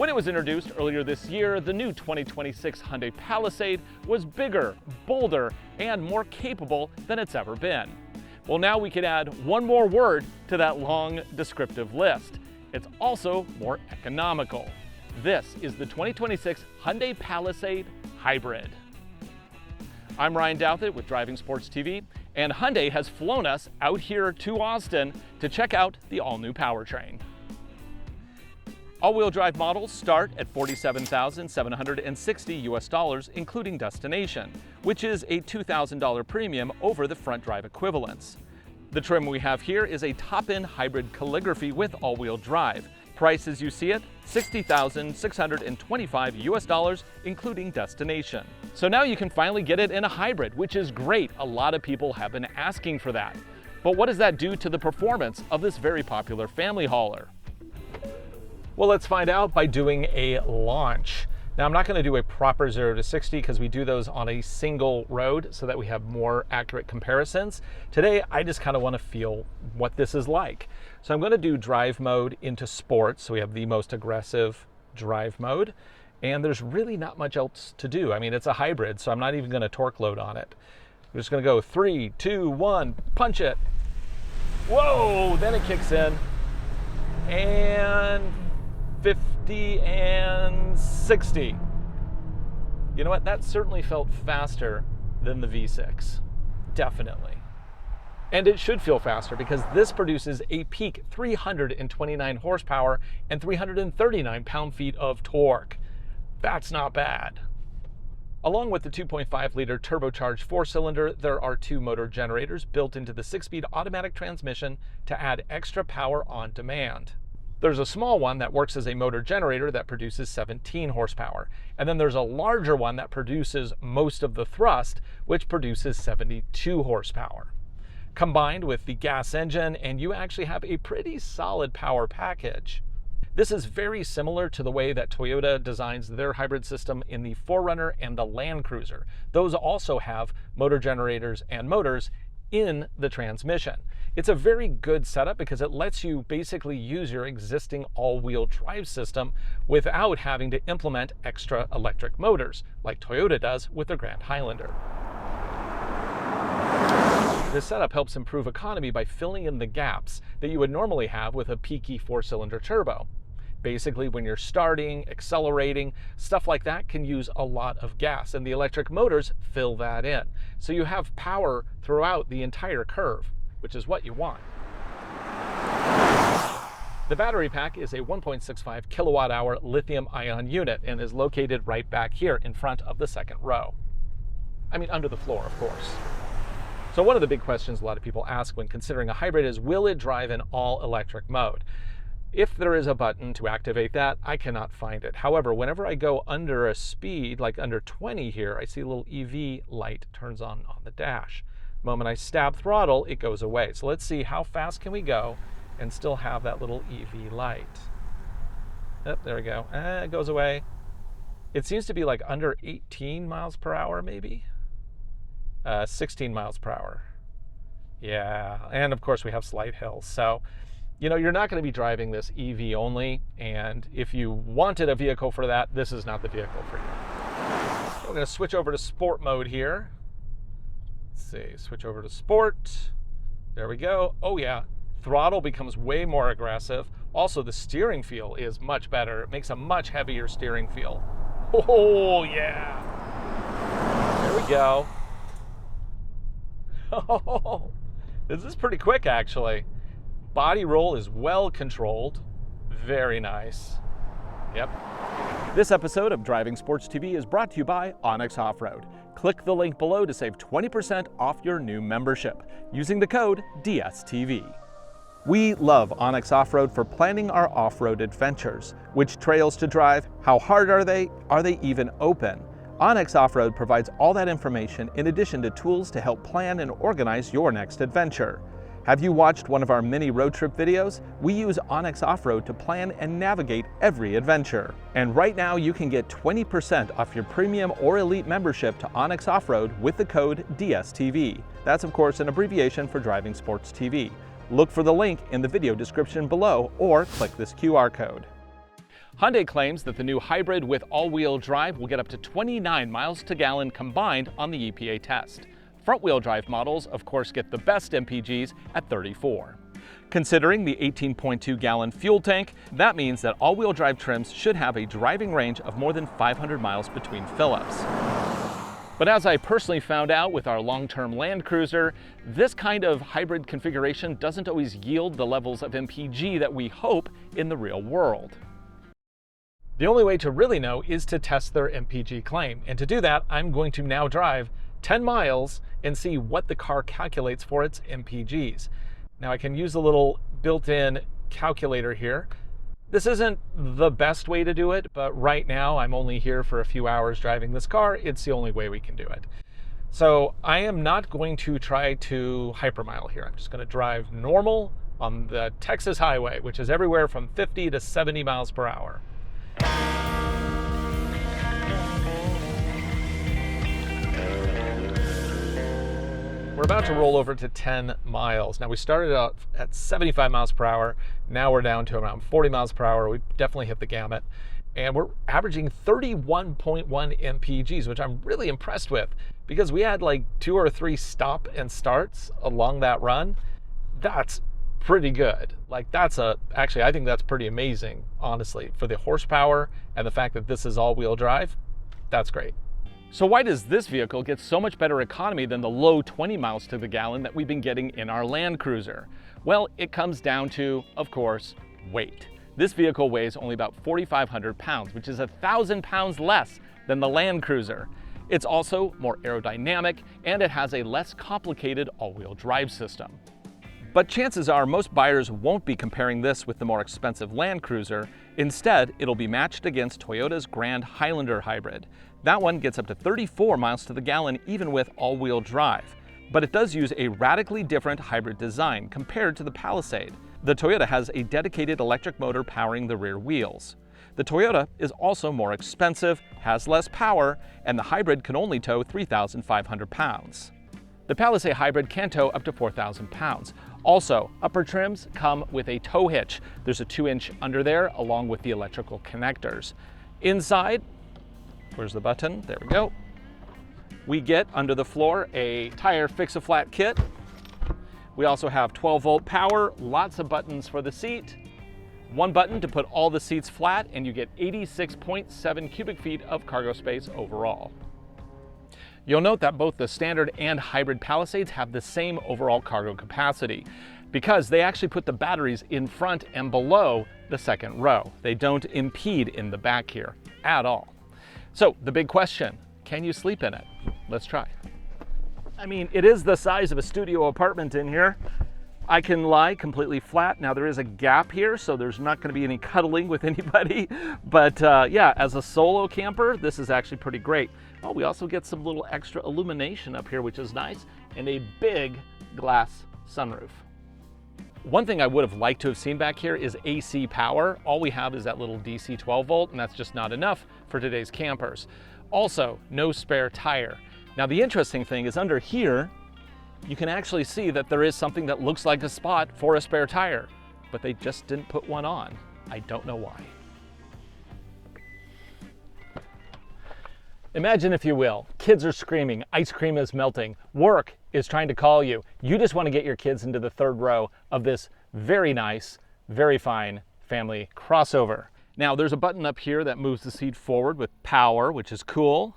When it was introduced earlier this year, the new 2026 Hyundai Palisade was bigger, bolder, and more capable than it's ever been. Well, now we could add one more word to that long descriptive list. It's also more economical. This is the 2026 Hyundai Palisade Hybrid. I'm Ryan Douthit with Driving Sports TV, and Hyundai has flown us out here to Austin to check out the all-new Powertrain. All-wheel drive models start at $47,760 US, including destination, which is a $2,000 premium over the front drive equivalents. The trim we have here is a top-end hybrid calligraphy with all-wheel drive. Price as you see it, $60,625 US, including destination. So now you can finally get it in a hybrid, which is great. A lot of people have been asking for that. But what does that do to the performance of this very popular family hauler? Well, let's find out by doing a launch. Now, I'm not going to do a proper 0 to 60 because we do those on a single road so that we have more accurate comparisons. Today, I just kind of want to feel what this is like. So I'm going to do drive mode into sport. So we have the most aggressive drive mode. And there's really not much else to do. I mean, it's a hybrid, so I'm not even going to torque load on it. We're just going to go 3, 2, 1, punch it. Whoa, then it kicks in. And 50 and 60. You know what? That certainly felt faster than the V6. Definitely. And it should feel faster because this produces a peak 329 horsepower and 339 pound-feet of torque. That's not bad. Along with the 2.5-liter turbocharged four-cylinder, there are two motor generators built into the 6-speed automatic transmission to add extra power on demand. There's a small one that works as a motor generator that produces 17 horsepower. And then there's a larger one that produces most of the thrust, which produces 72 horsepower. Combined with the gas engine, and you actually have a pretty solid power package. This is very similar to the way that Toyota designs their hybrid system in the 4Runner and the Land Cruiser. Those also have motor generators and motors in the transmission. It's a very good setup because it lets you basically use your existing all-wheel drive system without having to implement extra electric motors, like Toyota does with their Grand Highlander. This setup helps improve economy by filling in the gaps that you would normally have with a peaky four-cylinder turbo. Basically, when you're starting, accelerating, stuff like that can use a lot of gas, and the electric motors fill that in. So you have power throughout the entire curve, which is what you want. The battery pack is a 1.65 kilowatt-hour lithium-ion unit and is located right back here in front of the second row. I mean, under the floor, of course. So one of the big questions a lot of people ask when considering a hybrid is, will it drive in all-electric mode? If there is a button to activate that, I cannot find it. However, whenever I go under a speed, like under 20 here, I see a little EV light turns on the dash. The moment I stab throttle, it goes away. So let's see how fast can we go and still have that little EV light. Oh, there we go. It goes away. It seems to be like under 18 miles per hour, maybe? 16 miles per hour. Yeah, and of course we have slight hills. So, you know, you're not going to be driving this EV only, and if you wanted a vehicle for that, this is not the vehicle for you. So we're going to switch over to sport mode here. Let's see, switch over to sport. There we go. Oh yeah, throttle becomes way more aggressive. Also, the steering feel is much better. It makes a much heavier steering feel. Oh yeah. There we go. Oh, this is pretty quick actually. Body roll is well controlled. Very nice. Yep. This episode of Driving Sports TV is brought to you by Onyx Off-Road. Click the link below to save 20% off your new membership using the code DSTV. We love Onyx Off-Road for planning our off-road adventures. Which trails to drive? How hard are they? Are they even open? Onyx Off-Road provides all that information in addition to tools to help plan and organize your next adventure. Have you watched one of our mini road trip videos? We use Onyx Off-Road to plan and navigate every adventure. And right now you can get 20% off your premium or elite membership to Onyx Off-Road with the code DSTV. That's of course an abbreviation for Driving Sports TV. Look for the link in the video description below or click this QR code. Hyundai claims that the new hybrid with all-wheel drive will get up to 29 miles to gallon combined on the EPA test. Front-wheel drive models, of course, get the best MPGs at 34. Considering the 18.2-gallon fuel tank, that means that all-wheel drive trims should have a driving range of more than 500 miles between fill-ups. But as I personally found out with our long-term Land Cruiser, this kind of hybrid configuration doesn't always yield the levels of MPG that we hope in the real world. The only way to really know is to test their MPG claim. And to do that, I'm going to now drive 10 miles and see what the car calculates for its MPGs. Now I can use a little built-in calculator here. This isn't the best way to do it, but right now I'm only here for a few hours driving this car. It's the only way we can do it. So I am not going to try to hypermile here. I'm just going to drive normal on the Texas highway, which is everywhere from 50 to 70 miles per hour. We're about to roll over to 10 miles. Now we started out at 75 miles per hour. Now we're down to around 40 miles per hour. We definitely hit the gamut. And we're averaging 31.1 MPGs, which I'm really impressed with because we had like 2 or 3 stop and starts along that run. That's pretty good. Like actually I think that's pretty amazing, honestly, for the horsepower and the fact that this is all-wheel drive. That's great. So why does this vehicle get so much better economy than the low 20 miles to the gallon that we've been getting in our Land Cruiser? Well, it comes down to, of course, weight. This vehicle weighs only about 4,500 pounds, which is 1,000 pounds less than the Land Cruiser. It's also more aerodynamic, and it has a less complicated all-wheel drive system. But chances are most buyers won't be comparing this with the more expensive Land Cruiser. Instead, it'll be matched against Toyota's Grand Highlander hybrid. That one gets up to 34 miles to the gallon even with all-wheel drive. But it does use a radically different hybrid design compared to the Palisade. The Toyota has a dedicated electric motor powering the rear wheels. The Toyota is also more expensive, has less power, and the hybrid can only tow 3,500 pounds. The Palisade hybrid can tow up to 4,000 pounds. Also, upper trims come with a tow hitch. There's a 2-inch under there along with the electrical connectors. Inside, where's the button? There we go. We get under the floor a tire fix-a-flat kit. We also have 12-volt power, lots of buttons for the seat, one button to put all the seats flat, and you get 86.7 cubic feet of cargo space overall. You'll note that both the standard and hybrid Palisades have the same overall cargo capacity because they actually put the batteries in front and below the second row. They don't impede in the back here at all. So the big question, can you sleep in it? Let's try. I mean, it is the size of a studio apartment in here. I can lie completely flat. Now there is a gap here, so there's not gonna be any cuddling with anybody. But yeah, as a solo camper, this is actually pretty great. Oh, we also get some little extra illumination up here, which is nice, and a big glass sunroof. One thing I would have liked to have seen back here is AC power. All we have is that little DC 12 volt, and that's just not enough for today's campers. Also, no spare tire. Now the interesting thing is under here, you can actually see that there is something that looks like a spot for a spare tire, but they just didn't put one on. I don't know why. Imagine, if you will, kids are screaming, ice cream is melting, work is trying to call you. You just want to get your kids into the third row of this very nice, very fine family crossover. Now there's a button up here that moves the seat forward with power, which is cool.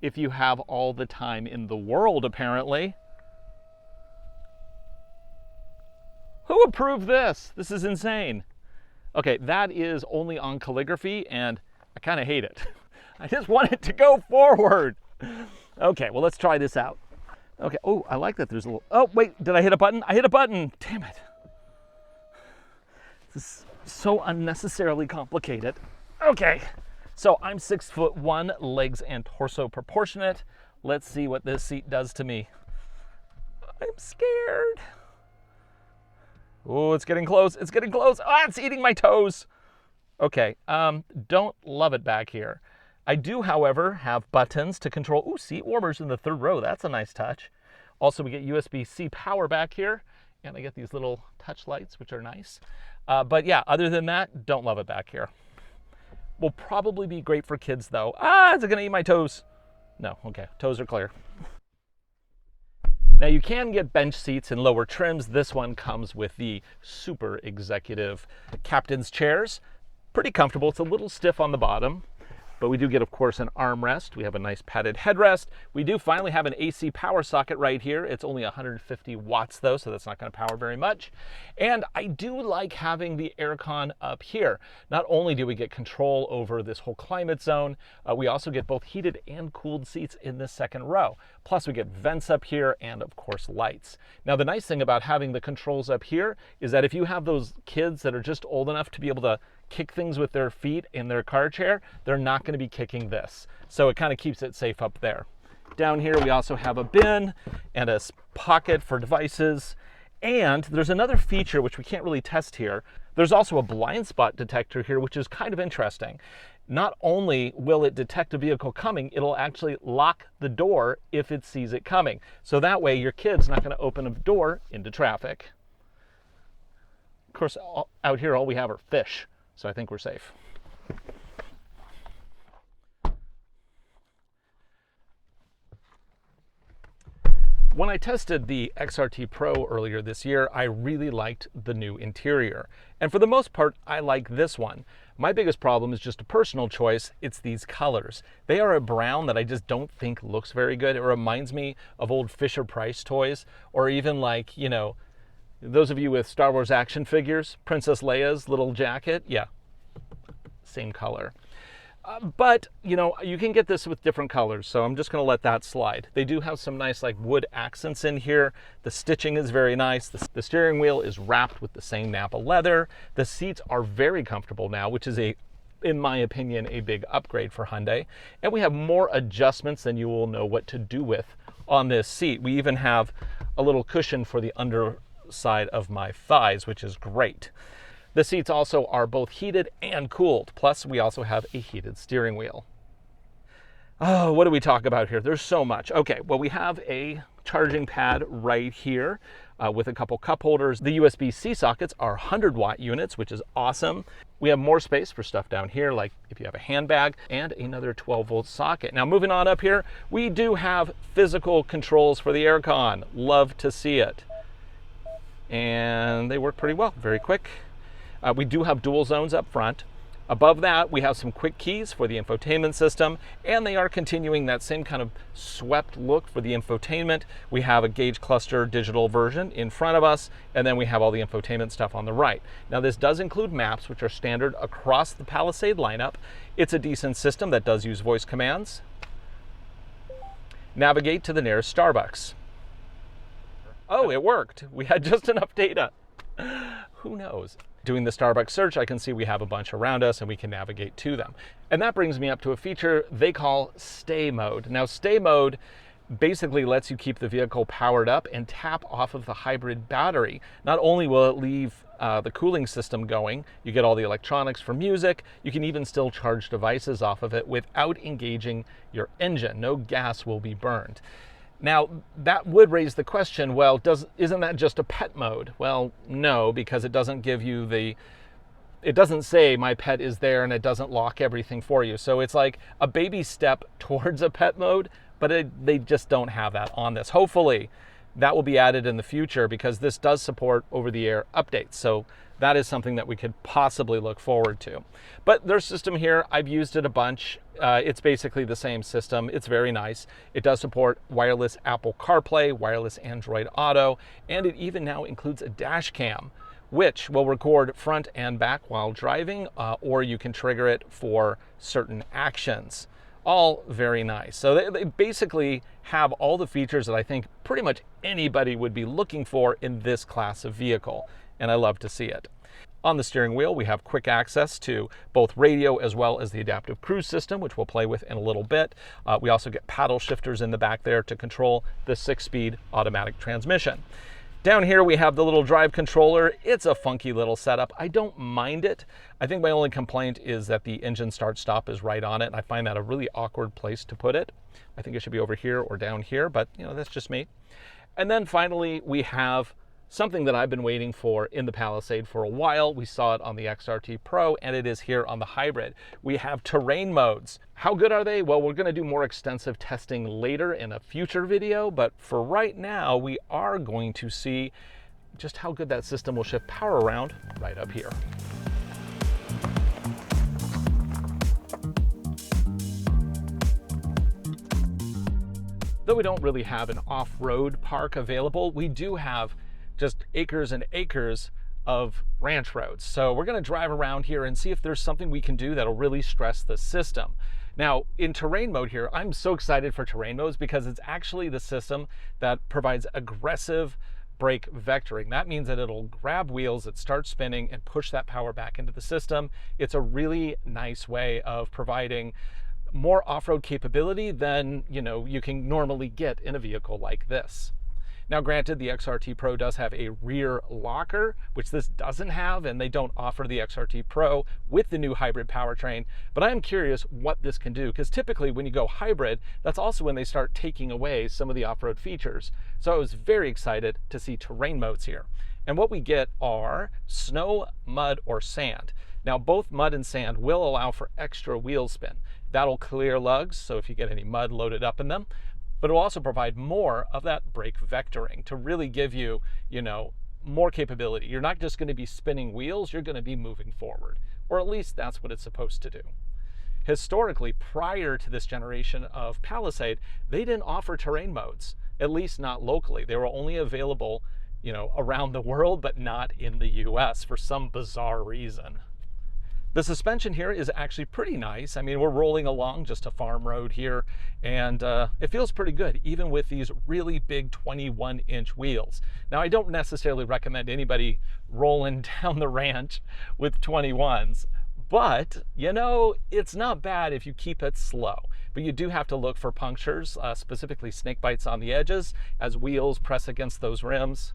If you have all the time in the world, apparently. Who approved this? This is insane. Okay, that is only on calligraphy, and I kind of hate it. I just want it to go forward. Okay, well, let's try this out. Okay, oh, I like that there's a little, oh, wait, did I hit a button? I hit a button, damn it. This is so unnecessarily complicated. Okay, so I'm 6'1", legs and torso proportionate. Let's see what this seat does to me. I'm scared. Oh, it's getting close, it's getting close. Ah, it's eating my toes. Okay, don't love it back here. I do, however, have buttons to control, ooh, seat warmers in the third row. That's a nice touch. Also, we get USB-C power back here, And I get these little touch lights, which are nice. But yeah, other than that, don't love it back here. Will probably be great for kids though. Is it gonna eat my toes? No, okay, toes are clear. Now you can get bench seats in lower trims. This one comes with the super executive captain's chairs. Pretty comfortable. It's a little stiff on the bottom, but we do get, of course, an armrest. We have a nice padded headrest. We do finally have an AC power socket right here. It's only 150 watts though, so that's not going to power very much. And I do like having the aircon up here. Not only do we get control over this whole climate zone, we also get both heated and cooled seats in this second row. Plus we get vents up here and of course lights. Now the nice thing about having the controls up here is that if you have those kids that are just old enough to be able to kick things with their feet in their car chair, they're not going to be kicking this. So it kind of keeps it safe up there. Down here we also have a bin and a pocket for devices. And there's another feature which we can't really test here. There's also a blind spot detector here, which is kind of interesting. Not only will it detect a vehicle coming, it'll actually lock the door if it sees it coming. So that way your kid's not going to open a door into traffic. Of course, out here all we have are fish. So I think we're safe. When I tested the XRT Pro earlier this year, I really liked the new interior. And for the most part, I like this one. My biggest problem is just a personal choice. It's these colors. They are a brown that I just don't think looks very good. It reminds me of old Fisher-Price toys, or even like, you know, those of you with Star Wars action figures, Princess Leia's little jacket, yeah, same color. But, you know, you can get this with different colors, so I'm just going to let that slide. They do have some nice, like, wood accents in here. The stitching is very nice. The steering wheel is wrapped with the same Nappa leather. The seats are very comfortable now, which is, in my opinion, a big upgrade for Hyundai. And we have more adjustments than you will know what to do with on this seat. We even have a little cushion for the underside of my thighs, which is great. The seats also are both heated and cooled. Plus, we also have a heated steering wheel. Oh, what do we talk about here? There's so much. Okay, well, we have a charging pad right here with a couple cup holders. The USB-C sockets are 100-watt units, which is awesome. We have more space for stuff down here, like if you have a handbag, and another 12-volt socket. Now, moving on up here, we do have physical controls for the aircon. Love to see it. And they work pretty well, very quick. We do have dual zones up front. Above that, we have some quick keys for the infotainment system, and they are continuing that same kind of swept look for the infotainment. We have a gauge cluster digital version in front of us, and then we have all the infotainment stuff on the right. Now, this does include maps, which are standard across the Palisade lineup. It's a decent system that does use voice commands. Navigate to the nearest Starbucks. Oh, it worked. We had just enough data. Who knows? Doing the Starbucks search, I can see we have a bunch around us and we can navigate to them. And that brings me up to a feature they call stay mode. Now, stay mode basically lets you keep the vehicle powered up and tap off of the hybrid battery. Not only will it leave the cooling system going, you get all the electronics for music, you can even still charge devices off of it without engaging your engine. No gas will be burned. Now, that would raise the question, well, isn't that just a pet mode? Well, no, because it doesn't give you it doesn't say my pet is there and it doesn't lock everything for you. So it's like a baby step towards a pet mode, but they just don't have that on this. Hopefully, that will be added in the future because this does support over-the-air updates. So that is something that we could possibly look forward to. But their system here, I've used it a bunch. It's basically the same system. It's very nice. It does support wireless Apple CarPlay, wireless Android Auto, and it even now includes a dash cam, which will record front and back while driving, or you can trigger it for certain actions. All very nice. So they basically have all the features that I think pretty much anybody would be looking for in this class of vehicle, and I love to see it. On the steering wheel, we have quick access to both radio as well as the adaptive cruise system, which we'll play with in a little bit. We also get paddle shifters in the back there to control the 6-speed automatic transmission. Down here, we have the little drive controller. It's a funky little setup. I don't mind it. I think my only complaint is that the engine start-stop is right on it, and I find that a really awkward place to put it. I think it should be over here or down here, but you know, that's just me. And then finally, we have Something that I've been waiting for in the Palisade for a while. We saw it on the XRT Pro, and it is here on the Hybrid. We have terrain modes. How good are they? Well, we're going to do more extensive testing later in a future video, but for right now, we are going to see just how good that system will shift power around right up here. Though we don't really have an off-road park available, we do have just acres and acres of ranch roads. So we're going to drive around here and see if there's something we can do that'll really stress the system. Now, in terrain mode here, I'm so excited for terrain modes because it's actually the system that provides aggressive brake vectoring. That means that it'll grab wheels that start spinning and push that power back into the system. It's a really nice way of providing more off-road capability than you can normally get in a vehicle like this. Now granted, the XRT Pro does have a rear locker, which this doesn't have, and they don't offer the XRT Pro with the new hybrid powertrain, but I am curious what this can do, because typically when you go hybrid, that's also when they start taking away some of the off-road features. So I was very excited to see terrain modes here. And what we get are snow, mud, or sand. Now both mud and sand will allow for extra wheel spin. That'll clear lugs, so if you get any mud loaded up in them, but it'll also provide more of that brake vectoring to really give you, more capability. You're not just going to be spinning wheels, you're going to be moving forward, or at least that's what it's supposed to do. Historically, prior to this generation of Palisade, they didn't offer terrain modes, at least not locally. They were only available, around the world, but not in the US for some bizarre reason. The suspension here is actually pretty nice. I mean, we're rolling along just a farm road here, and it feels pretty good, even with these really big 21-inch wheels. Now, I don't necessarily recommend anybody rolling down the ranch with 21s, but, it's not bad if you keep it slow. But you do have to look for punctures, specifically snake bites on the edges, as wheels press against those rims.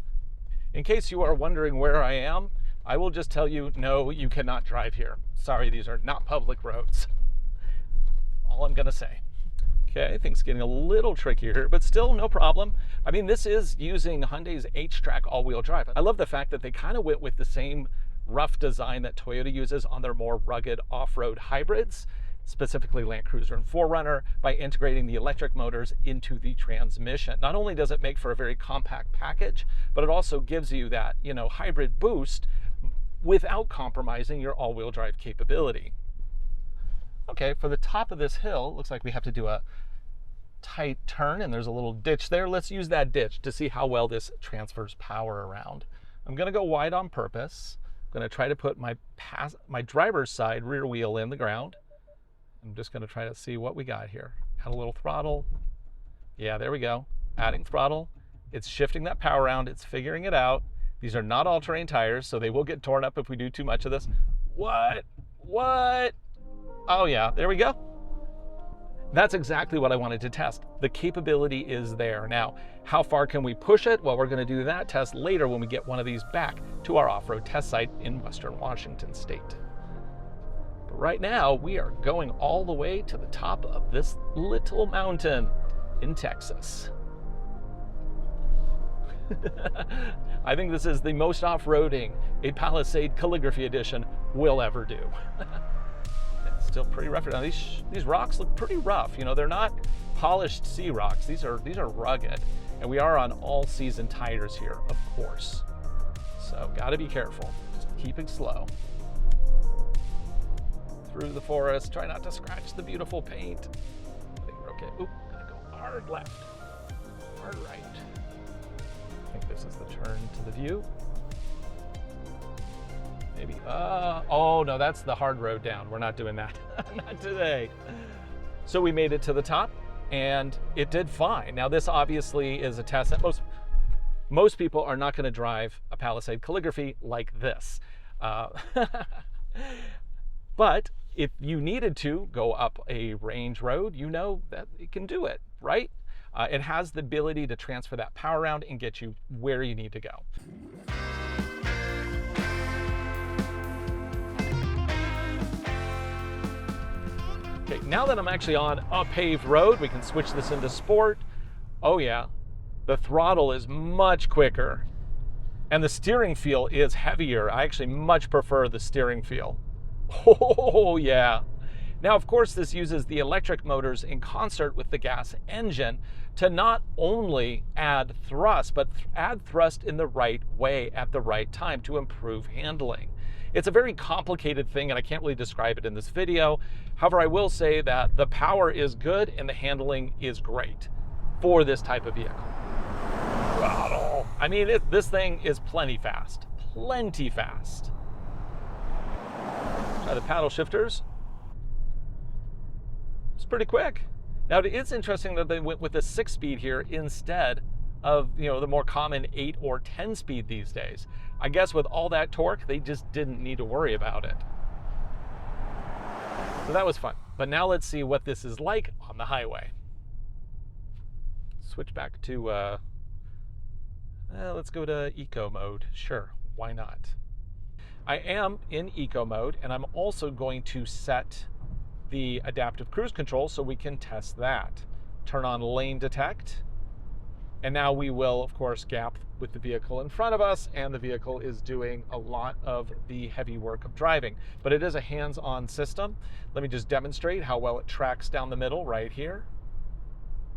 In case you are wondering where I am, I will just tell you, no, you cannot drive here. Sorry, these are not public roads. All I'm gonna say. Okay, things getting a little trickier here, but still no problem. I mean, this is using Hyundai's H-Track all-wheel drive. I love the fact that they kind of went with the same rough design that Toyota uses on their more rugged off-road hybrids, specifically Land Cruiser and 4Runner, by integrating the electric motors into the transmission. Not only does it make for a very compact package, but it also gives you that, hybrid boost without compromising your all-wheel drive capability. Okay, for the top of this hill, looks like we have to do a tight turn, and there's a little ditch there. Let's use that ditch to see how well this transfers power around. I'm gonna go wide on purpose. I'm gonna try to put my driver's side rear wheel in the ground. I'm just gonna try to see what we got here. Add a little throttle. Yeah, there we go. Adding throttle. It's shifting that power around. It's figuring it out. These are not all-terrain tires, so they will get torn up if we do too much of this. What? Oh yeah, there we go. That's exactly what I wanted to test. The capability is there. Now, how far can we push it? Well, we're gonna do that test later when we get one of these back to our off-road test site in Western Washington State. But right now, we are going all the way to the top of this little mountain in Texas. I think this is the most off-roading a Palisade Calligraphy Edition will ever do. It's still pretty rough. Now these rocks look pretty rough. They're not polished sea rocks. These are rugged, and we are on all-season tires here, of course. So gotta be careful. Just keeping slow. Through the forest. Try not to scratch the beautiful paint. I think we're okay. Oop, gonna go hard left, hard right. I think this is the turn to the view. Maybe, oh no, that's the hard road down. We're not doing that, not today. So we made it to the top and it did fine. Now this obviously is a test that most people are not gonna drive a Palisade Calligraphy like this. But if you needed to go up a range road, that it can do it, right? It has the ability to transfer that power around and get you where you need to go. Okay, now that I'm actually on a paved road, we can switch this into sport. Oh yeah, the throttle is much quicker. And the steering feel is heavier. I actually much prefer the steering feel. Oh, yeah. Now, of course, this uses the electric motors in concert with the gas engine to not only add thrust, but add thrust in the right way at the right time to improve handling. It's a very complicated thing, and I can't really describe it in this video. However, I will say that the power is good and the handling is great for this type of vehicle. I mean, this thing is plenty fast. Plenty fast. Try the paddle shifters. It's pretty quick. Now, it is interesting that they went with a 6-speed here instead of, the more common 8 or 10-speed these days. I guess with all that torque, they just didn't need to worry about it. So that was fun. But now let's see what this is like on the highway. Switch back to, let's go to eco mode. Sure, why not? I am in eco mode, and I'm also going to set the adaptive cruise control so we can test that. Turn on lane detect, and now we will, of course, gap with the vehicle in front of us, and the vehicle is doing a lot of the heavy work of driving. But it is a hands-on system. Let me just demonstrate how well it tracks down the middle right here.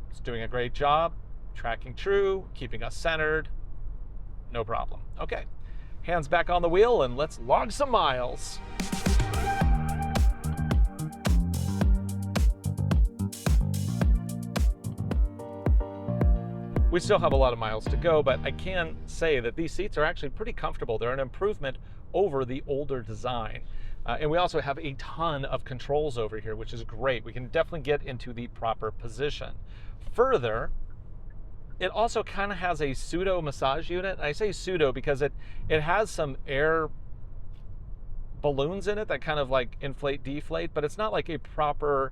It's doing a great job, tracking true, keeping us centered, no problem. Okay, hands back on the wheel and let's log some miles. We still have a lot of miles to go, but I can say that these seats are actually pretty comfortable. They're an improvement over the older design. And we also have a ton of controls over here, which is great. We can definitely get into the proper position. Further, it also kind of has a pseudo massage unit. I say pseudo because it has some air balloons in it that kind of like inflate, deflate, but it's not like a proper,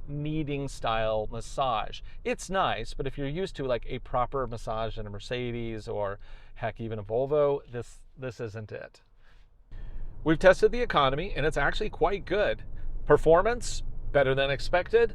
kneading style massage. It's nice, but if you're used to like a proper massage in a Mercedes or heck, even a Volvo, this isn't it. We've tested the economy and it's actually quite good. Performance, better than expected.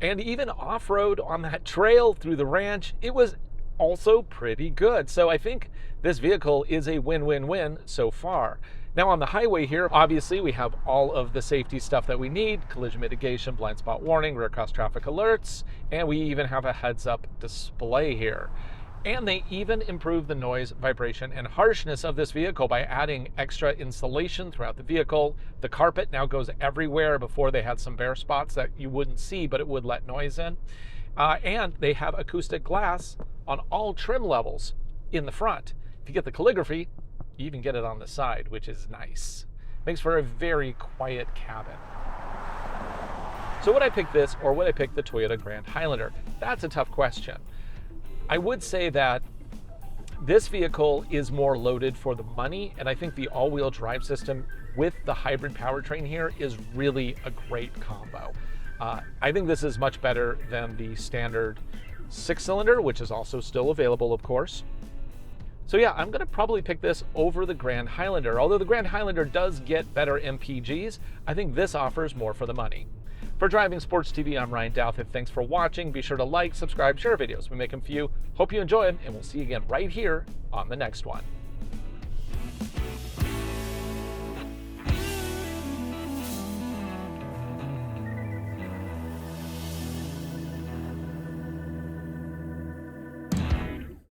And even off-road on that trail through the ranch, it was also pretty good. So I think this vehicle is a win-win-win so far. Now on the highway here, obviously we have all of the safety stuff that we need: collision mitigation, blind spot warning, rear cross traffic alerts, and we even have a heads-up display here. And they even improved the noise, vibration, and harshness of this vehicle by adding extra insulation throughout the vehicle. The carpet now goes everywhere. Before they had some bare spots that you wouldn't see, but it would let noise in. And they have acoustic glass on all trim levels in the front. If you get the calligraphy, you even get it on the side, which is nice. Makes for a very quiet cabin. So would I pick this or would I pick the Toyota Grand Highlander? That's a tough question. I would say that this vehicle is more loaded for the money, and I think the all-wheel drive system with the hybrid powertrain here is really a great combo. I think this is much better than the standard 6-cylinder, which is also still available, of course. So yeah, I'm gonna probably pick this over the Grand Highlander. Although the Grand Highlander does get better MPGs, I think this offers more for the money. For Driving Sports TV, I'm Ryan Douthit. Thanks for watching. Be sure to like, subscribe, share videos. We make them for you. Hope you enjoy them, and we'll see you again right here on the next one.